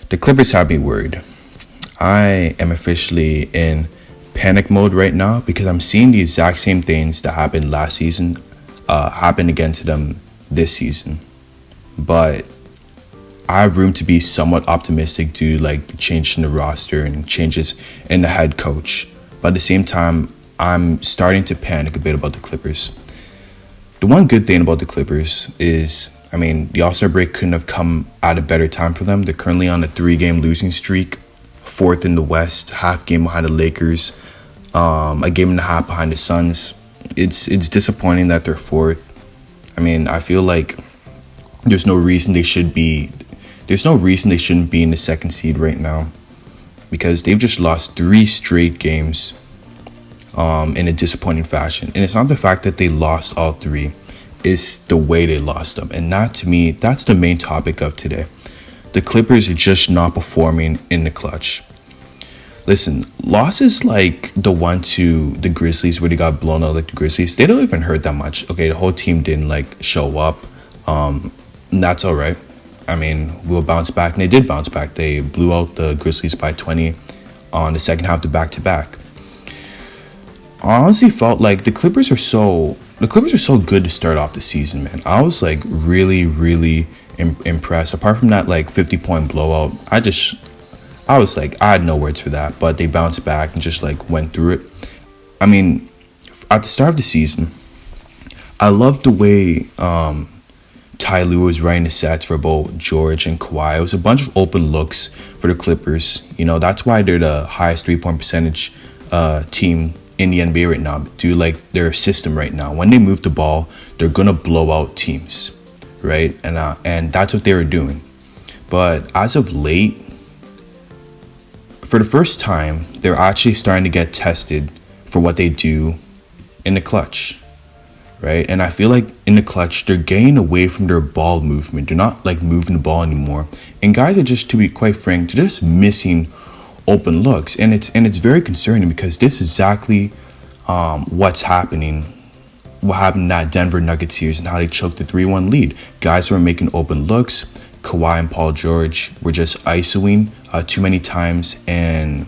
The Clippers have me worried. I am officially in panic mode right now because I'm seeing the exact same things that happened last season happen again to them this season. But I have room to be somewhat optimistic due to like change in the roster and changes in the head coach. But at the same time, I'm starting to panic a bit about the Clippers. The one good thing about the Clippers is, the All-Star break couldn't have come at a better time for them. They're currently on a 3-game losing streak, fourth in the West, half game behind the Lakers, a game and a half behind the Suns. It's disappointing that they're fourth. I feel like there's no reason they shouldn't be in the second seed right now because they've just lost 3 straight games in a disappointing fashion. And it's not the fact that they lost all 3, it's the way they lost them. And that, to me, that's the main topic of today. The Clippers are just not performing in the clutch. Listen, losses like the one to the Grizzlies where they got blown out like the Grizzlies, they don't even hurt that much. Okay, the whole team didn't show up. And that's all right. We'll bounce back, and they did bounce back. They blew out the Grizzlies by 20 on the second half of the back-to-back. I honestly felt like the Clippers are so good to start off the season, man. I was really, really impressed. Apart from that 50-point blowout, I had no words for that. But they bounced back and just went through it. At the start of the season, I loved the way Ty Lue was writing the sets for both George and Kawhi. It was a bunch of open looks for the Clippers. That's why they're the highest 3-point percentage team in the NBA right now, due to their system right now. When they move the ball, they're gonna blow out teams, right? And that's what they were doing. But as of late, for the first time, they're actually starting to get tested for what they do in the clutch, right? And I feel like in the clutch, they're getting away from their ball movement. They're not moving the ball anymore. And guys are just, to be quite frank, they're just missing open looks. And it's very concerning because this is exactly what happened in that Denver Nuggets series and how they choked the 3-1 lead. Guys were making open looks. Kawhi and Paul George were just isoing too many times, and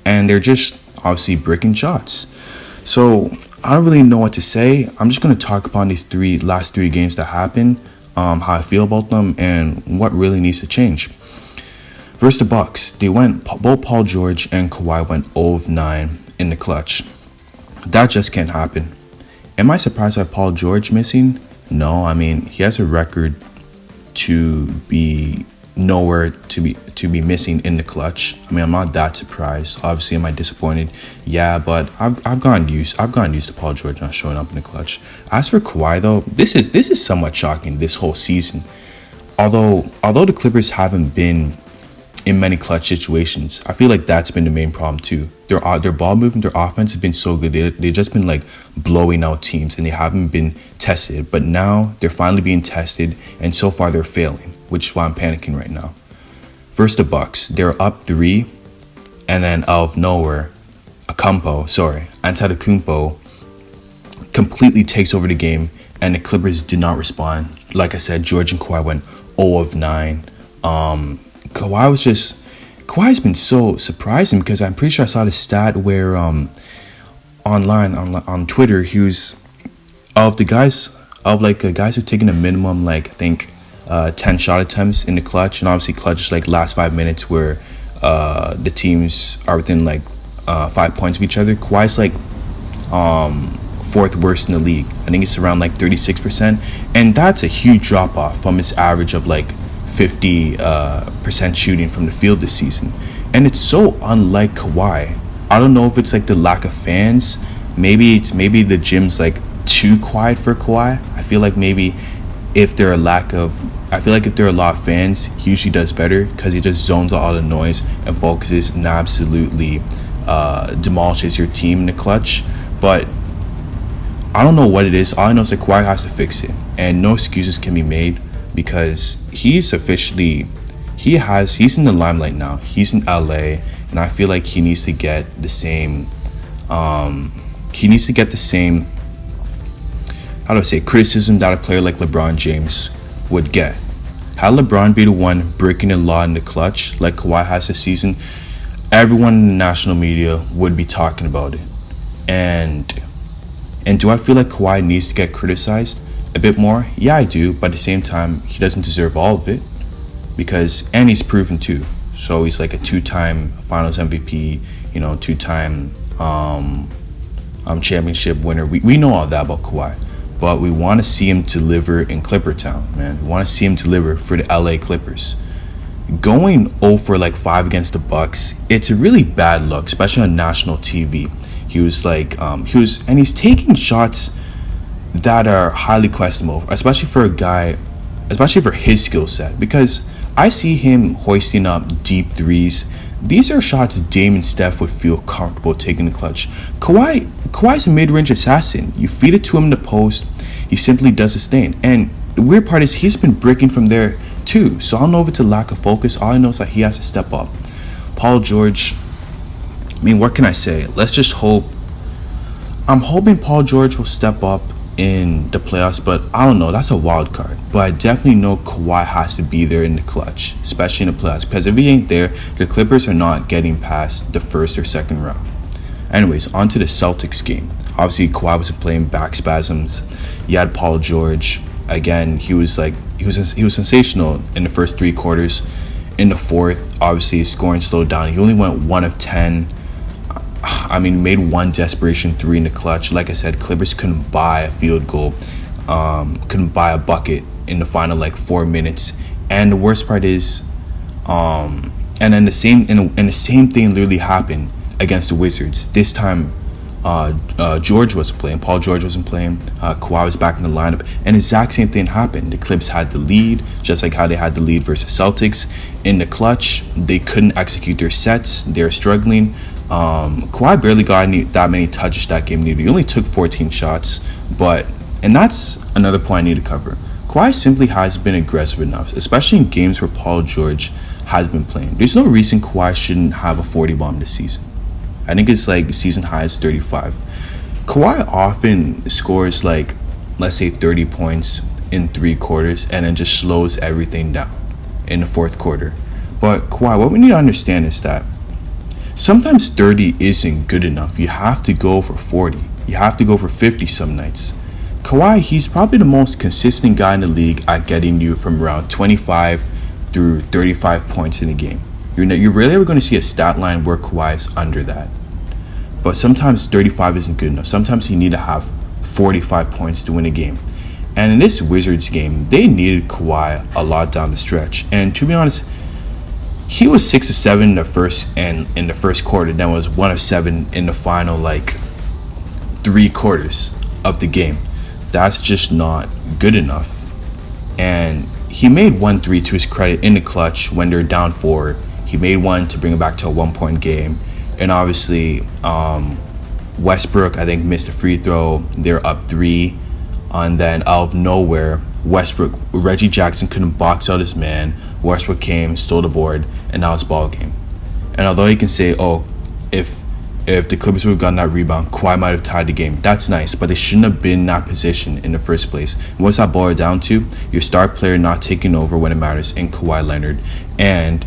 they're just obviously breaking shots. So I don't really know what to say. I'm just going to talk upon these last three games that happened, how I feel about them, and what really needs to change. Versus the Bucks, both Paul George and Kawhi went 0 of 9 in the clutch. That just can't happen. Am I surprised by Paul George missing? No, he has a record to be nowhere to be missing in the clutch. I'm not that surprised. Obviously, am I disappointed? Yeah, but I've gotten used to Paul George not showing up in the clutch. As for Kawhi, though, this is somewhat shocking this whole season. Although the Clippers haven't been in many clutch situations, I feel like that's been the main problem too. Their ball movement, their offense has been so good. They've just been blowing out teams, and they haven't been tested. But now they're finally being tested, and so far they're failing, which is why I'm panicking right now. Versus the Bucks, they're up 3, and then out of nowhere, Antetokounmpo completely takes over the game, and the Clippers did not respond. Like I said, George and Kawhi went 0 of 9. Kawhi's been so surprising because I'm pretty sure I saw the stat where online on Twitter, he was guys who've taken a minimum 10 shot attempts in the clutch, and obviously clutch is last 5 minutes where the teams are within 5 points of each other. Kawhi's 4th worst in the league. I think it's around 36%, and that's a huge drop off from his average of 50% shooting from the field this season. And it's so unlike Kawhi. I don't know if it's the lack of fans. Maybe the gym's too quiet for Kawhi. I feel like maybe if there are a lot of fans, he usually does better because he just zones out all the noise and focuses and absolutely demolishes your team in the clutch. But I don't know what it is. All I know is Kawhi has to fix it, and no excuses can be made because he's in the limelight now. He's in LA, and I feel like he needs to get the same criticism that a player like LeBron James would get. Had LeBron be the one breaking the law in the clutch like Kawhi has this season, everyone in the national media would be talking about it. And do I feel like Kawhi needs to get criticized a bit more? Yeah, I do, but at the same time, he doesn't deserve all of it and he's proven too. So he's like a 2-time Finals MVP, two-time championship winner. We know all that about Kawhi, but we want to see him deliver in Clipper Town, man. We want to see him deliver for the LA Clippers. Going 0 for like 5 against the Bucks, it's a really bad look, especially on national TV. He's taking shots that are highly questionable, especially for his skill set, because I see him hoisting up deep threes. These are shots Dame and Steph would feel comfortable taking in the clutch. Kawhi's a mid-range assassin. You feed it to him in the post, he simply does his thing. And the weird part is he's been breaking from there too. So I don't know if it's a lack of focus. All I know is that he has to step up. Paul George, what can I say? Let's just hope. I'm hoping Paul George will step up in the playoffs, but I don't know. That's a wild card. But I definitely know Kawhi has to be there in the clutch, especially in the playoffs, because if he ain't there, the Clippers are not getting past the first or second round. Anyways, on to the Celtics game. Obviously, Kawhi was playing back spasms. You had Paul George. Again, he was sensational in the first 3 quarters. In the fourth, obviously, his scoring slowed down. He only went 1 of 10. Made 1 desperation 3 in the clutch. Like I said, Clippers couldn't buy a field goal, couldn't buy a bucket in the final 4 minutes. And the worst part is, and then the same thing literally happened against the Wizards. This time, George wasn't playing. Paul George wasn't playing. Kawhi was back in the lineup, and the exact same thing happened. The Clips had the lead, just like how they had the lead versus Celtics. In the clutch, they couldn't execute their sets. They were struggling. Kawhi barely got that many touches that game. He only took 14 shots, and that's another point I need to cover. Kawhi simply has been aggressive enough, especially in games where Paul George has been playing. There's no reason Kawhi shouldn't have a 40 bomb this season. I think it's season high is 35. Kawhi often scores let's say 30 points in 3 quarters and then just slows everything down in the 4th quarter. But Kawhi, what we need to understand is that sometimes 30 isn't good enough. You have to go for 40. You have to go for 50 some nights. Kawhi, he's probably the most consistent guy in the league at getting you from around 25 through 35 points in a game. You're rarely ever going to see a stat line where Kawhi is under that. But sometimes 35 isn't good enough. Sometimes you need to have 45 points to win a game. And in this Wizards game, they needed Kawhi a lot down the stretch. And to be honest, he was 6 of 7 in the first quarter, then was 1 of 7 in the final 3 quarters of the game. That's just not good enough. And he made 1 3 to his credit in the clutch when they're down 4. He made 1 to bring it back to a 1-point game. And obviously, Westbrook, I think, missed a free throw. They're up 3. And then out of nowhere, Reggie Jackson couldn't box out his man. Westbrook came, stole the board, and now it's ball game. And although you can say, if the Clippers would have gotten that rebound, Kawhi might have tied the game. That's nice, but they shouldn't have been in that position in the first place. And what's that boiled down to? Your star player not taking over when it matters in Kawhi Leonard, and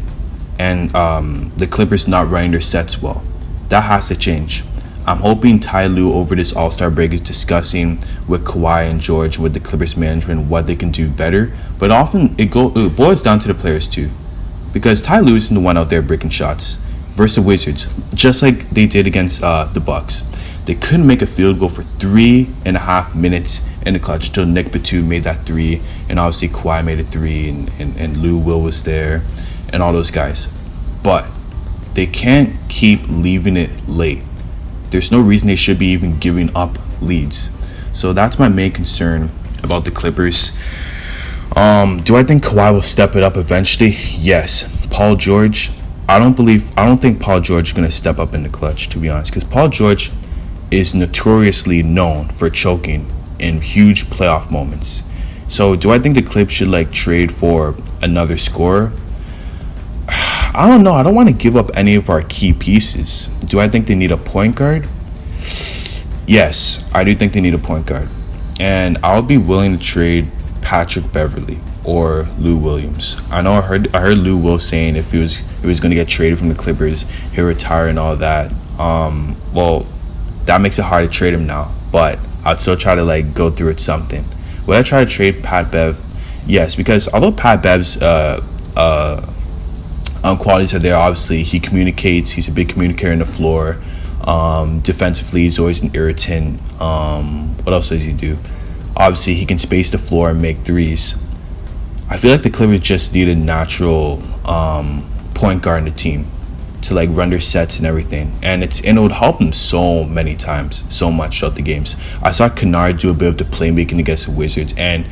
the Clippers not running their sets well. That has to change. I'm hoping Ty Lue over this All-Star break is discussing with Kawhi and George, with the Clippers management, what they can do better. But often it boils down to the players too, because Ty Lue isn't the one out there breaking shots. Versus the Wizards, just like they did against the Bucks, they couldn't make a field goal for 3.5 minutes in the clutch until Nick Batum made that 3, and obviously Kawhi made a 3, and Lou Will was there, and all those guys. But they can't keep leaving it late. There's no reason they should be even giving up leads. So that's my main concern about the Clippers. Do I think Kawhi will step it up eventually? Yes. Paul George, I don't think Paul George is going to step up in the clutch, to be honest, because Paul George is notoriously known for choking in huge playoff moments. So do I think the Clips should trade for another scorer? I don't know. I don't want to give up any of our key pieces. Do I think they need a point guard? Yes, I do think they need a point guard. And I'll be willing to trade Patrick Beverley. or Lou Williams. I know I heard Lou Will saying if he was going to get traded from the Clippers, he'll retire and all that. Well, that makes it hard to trade him now, but I'd still try to like go through it something. Would I try to trade Pat Bev? Yes, because although Pat Bev's qualities are there, obviously he communicates. He's a big communicator on the floor. Defensively, he's always an irritant. What else does he do? Obviously, he can space the floor and make threes. I feel like the Clippers just need a natural point guard in the team to like run their sets and everything, and it would help them so many times, so much throughout the games. I saw Kennard do a bit of the playmaking against the Wizards, and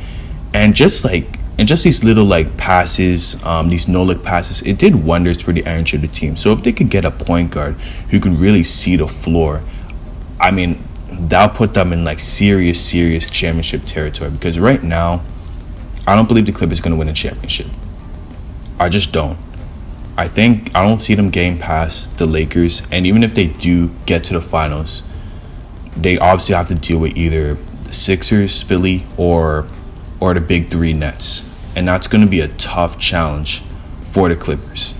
just these little like passes, these no-look passes, it did wonders for the energy of the team. So if they could get a point guard who can really see the floor, I mean, that'll put them in like serious championship territory. Because right now, I don't believe the Clippers are going to win a championship. I just don't. I don't see them getting past the Lakers, and even if they do get to the finals, they obviously have to deal with either the Sixers, Philly, or the big three Nets, and that's going to be a tough challenge for the Clippers.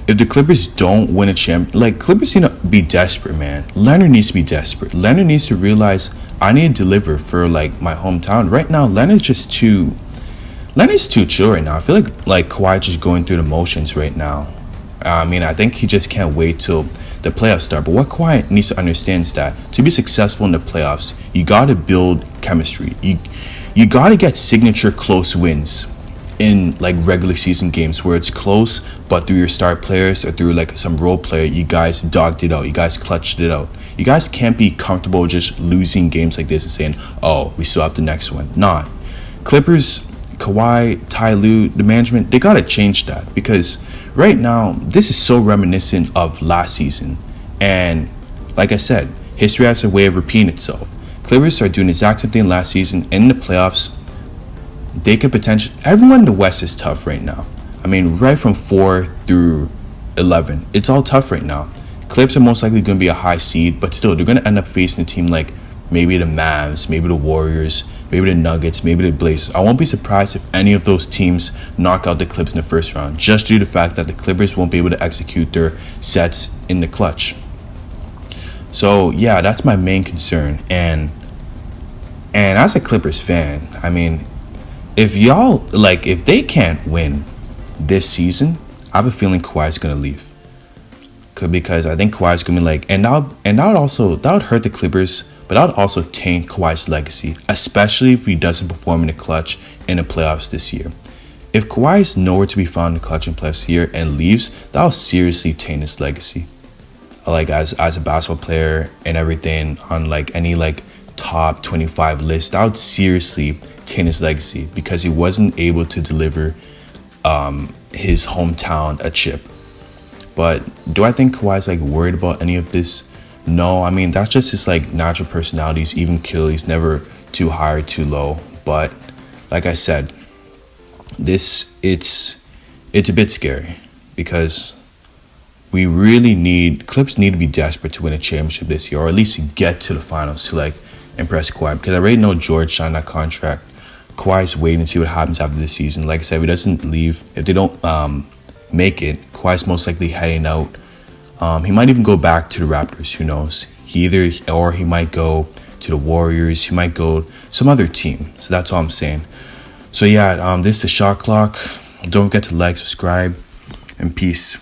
If the Clippers don't win a champion, like Clippers need to be desperate, man. Leonard needs to be desperate. Leonard needs to realize I need to deliver for like my hometown. Right now, Leonard's too chill right now. I feel like Kawhi just going through the motions right now. I mean, I think he just can't wait till the playoffs start. But what Kawhi needs to understand is that to be successful in the playoffs, you got to build chemistry. You got to get signature close wins in like regular season games where it's close, but through your star players or through like some role player, you guys dogged it out. You guys clutched it out. You guys can't be comfortable just losing games like this and saying, oh, we still have the next one. Nah. Clippers, Kawhi, Ty Lue, the management, they got to change that, because right now, this is so reminiscent of last season. And like I said, history has a way of repeating itself. Clippers are doing the exact same thing last season. In the playoffs, they could potentially... Everyone in the West is tough right now. I mean, right from 4 through 11, it's all tough right now. Clips are most likely going to be a high seed, but still, they're going to end up facing a team like maybe the Mavs, maybe the Warriors, maybe the Nuggets, maybe the Blazers. I won't be surprised if any of those teams knock out the Clips in the first round, just due to the fact that the Clippers won't be able to execute their sets in the clutch. So, yeah, that's my main concern. And as a Clippers fan, I mean, if they can't win this season, I have a feeling Kawhi's going to leave. Because I think Kawhi's going to be like, and that would hurt the Clippers, but that would also taint Kawhi's legacy, especially if he doesn't perform in the clutch in the playoffs this year. If Kawhi is nowhere to be found in the clutch in playoffs this year and leaves, that will seriously taint his legacy. Like as a basketball player and everything on like any like top 25 list, that would seriously taint his legacy because he wasn't able to deliver his hometown a chip. But do I think Kawhi's like worried about any of this? No, I mean, that's just his like natural personality. He's even kill. He's never too high or too low. But like I said, it's a bit scary because Clips need to be desperate to win a championship this year, or at least to get to the finals to like impress Kawhi, because I already know George signed that contract. Kawhi's waiting to see what happens after this season. Like I said, if he doesn't leave, if they don't make it, Kawhi's most likely heading out. He might even go back to the Raptors. Who knows? He might go to the Warriors. He might go some other team. So that's all I'm saying. So yeah, this is the Shot Clock. Don't forget to like, subscribe, and peace.